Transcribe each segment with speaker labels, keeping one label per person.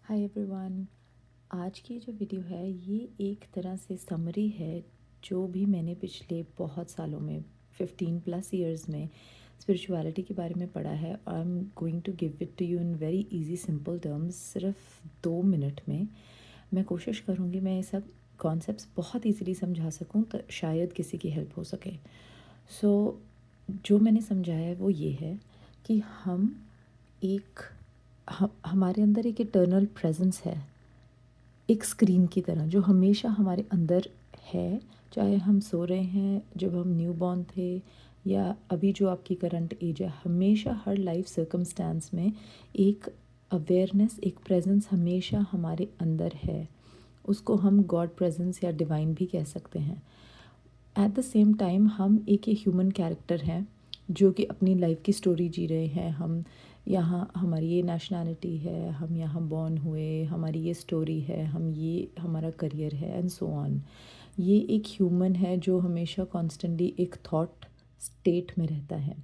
Speaker 1: Hi everyone. आज की जो वीडियो है ये एक तरह से समरी है जो भी मैंने पिछले बहुत सालों में 15+ ईयर्स में स्पिरिचुअलिटी के बारे में पढ़ा है। I am going to give it to you in very easy simple terms. सिर्फ 2 मिनट में मैं कोशिश करूँगी मैं ये सब कॉन्सेप्ट्स बहुत इजीली समझा सकूँ तो शायद किसी की हेल्प हो सके। जो मैंने समझाया है वो ये है कि एक हमारे अंदर एक इटर्नल प्रेजेंस है, एक स्क्रीन की तरह जो हमेशा हमारे अंदर है। चाहे हम सो रहे हैं, जब हम न्यू बॉर्न थे, या अभी जो आपकी करंट एज है, हमेशा हर लाइफ सर्कमस्टांस में एक अवेयरनेस, एक प्रेजेंस हमेशा हमारे अंदर है। उसको हम गॉड प्रेजेंस या डिवाइन भी कह सकते हैं। एट द सेम टाइम हम एक ह्यूमन कैरेक्टर हैं जो कि अपनी लाइफ की स्टोरी जी रहे हैं। हम यहाँ, हमारी ये नेशनैलिटी है, हम यहाँ बॉर्न हुए, हमारी ये स्टोरी है, ये हमारा करियर है एंड सो ऑन। ये एक ह्यूमन है जो हमेशा कॉन्स्टेंटली एक थॉट स्टेट में रहता है।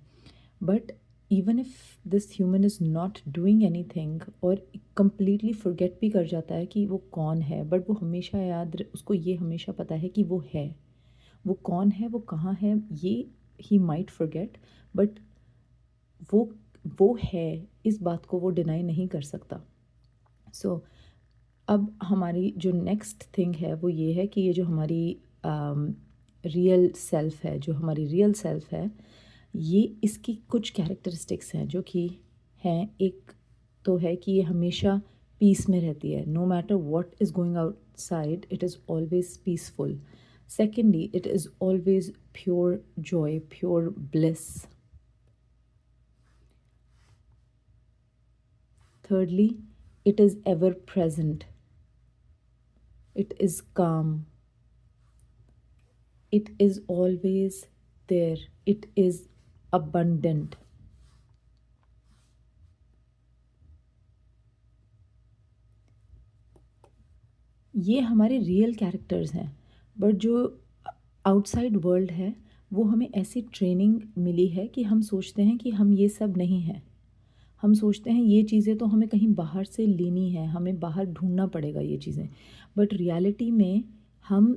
Speaker 1: But even if this human is not doing any thing और कंप्लीटली फॉरगेट भी कर जाता है कि वो कौन है, बट वो हमेशा उसको ये हमेशा पता है कि वो है। वो कौन है, वो कहाँ है, ये ही माइट फॉरगेट, बट वो वो है, इस बात को वो डिनाई नहीं कर सकता। सो अब हमारी जो नेक्स्ट थिंग है वो ये है कि ये जो हमारी रियल सेल्फ है, जो हमारी रियल सेल्फ है, ये इसकी कुछ कैरेक्टरिस्टिक्स हैं जो कि हैं। एक तो है कि ये हमेशा पीस में रहती है। No matter what is going outside, it is always peaceful. Secondly, it is always pure joy, pure bliss. Thirdly, it is ever present. It is calm. It is always there. It is abundant. ये हमारे real characters हैं। But जो outside world है वो हमें ऐसी training मिली है कि हम सोचते हैं कि हम ये सब नहीं हैं। हम सोचते हैं ये चीज़ें तो हमें कहीं बाहर से लेनी है, हमें बाहर ढूंढना पड़ेगा ये चीज़ें। बट रियलिटी में हम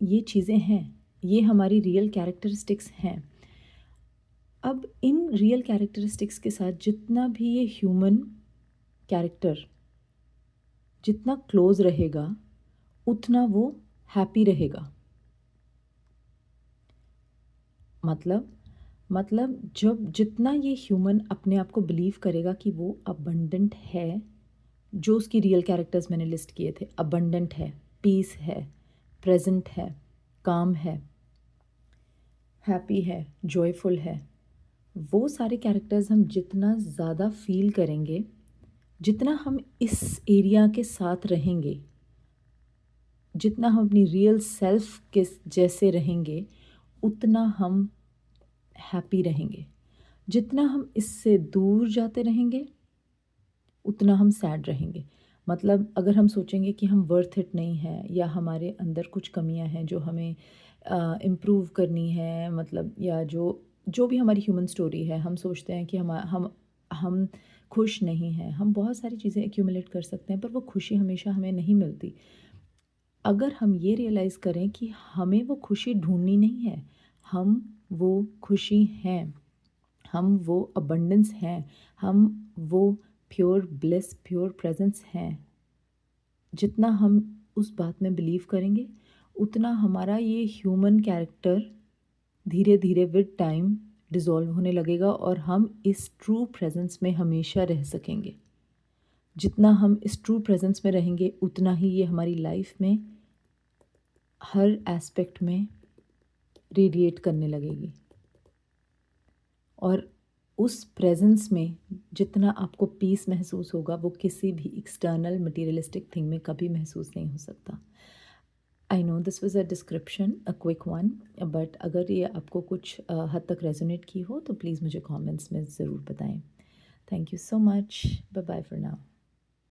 Speaker 1: ये चीज़ें हैं, ये हमारी रियल कैरेक्टरिस्टिक्स हैं। अब इन रियल कैरेक्टरिस्टिक्स के साथ जितना भी ये ह्यूमन कैरेक्टर जितना क्लोज रहेगा उतना वो हैप्पी रहेगा। मतलब जब जितना ये ह्यूमन अपने आप को बिलीव करेगा कि वो अबंडेंट है, जो उसकी रियल कैरेक्टर्स मैंने लिस्ट किए थे, अबंडेंट है, पीस है, प्रेजेंट है, काम है, हैप्पी है, जॉयफुल है, वो सारे कैरेक्टर्स हम जितना ज़्यादा फील करेंगे, जितना हम इस एरिया के साथ रहेंगे, जितना हम अपनी रियल सेल्फ के जैसे रहेंगे, उतना हम हैप्पी रहेंगे। जितना हम इससे दूर जाते रहेंगे उतना हम सैड रहेंगे। मतलब अगर हम सोचेंगे कि हम वर्थ इट नहीं हैं, या हमारे अंदर कुछ कमियां हैं जो हमें इम्प्रूव करनी है, मतलब या जो जो भी हमारी ह्यूमन स्टोरी है, हम सोचते हैं कि हम खुश नहीं हैं। हम बहुत सारी चीज़ें एक्यूमुलेट कर सकते हैं पर वो खुशी हमेशा हमें नहीं मिलती। अगर हम ये रियलाइज़ करें कि हमें वो खुशी ढूंढनी नहीं है, हम वो खुशी हैं, हम वो अबंडेंस हैं, हम वो प्योर ब्लिस, प्योर प्रेजेंस हैं। जितना हम उस बात में बिलीव करेंगे उतना हमारा ये ह्यूमन कैरेक्टर धीरे धीरे विद टाइम डिज़ोल्व होने लगेगा और हम इस ट्रू प्रेजेंस में हमेशा रह सकेंगे। जितना हम इस ट्रू प्रेजेंस में रहेंगे उतना ही ये हमारी लाइफ में हर एस्पेक्ट में रेडिएट करने लगेगी। और उस प्रेजेंस में जितना आपको पीस महसूस होगा वो किसी भी एक्सटर्नल मटेरियलिस्टिक थिंग में कभी महसूस नहीं हो सकता। I know this was a description, a quick one, but अगर ये आपको कुछ हद तक रेजोनेट की हो तो प्लीज़ मुझे कमेंट्स में ज़रूर बताएं। Thank you so much. Bye bye for now.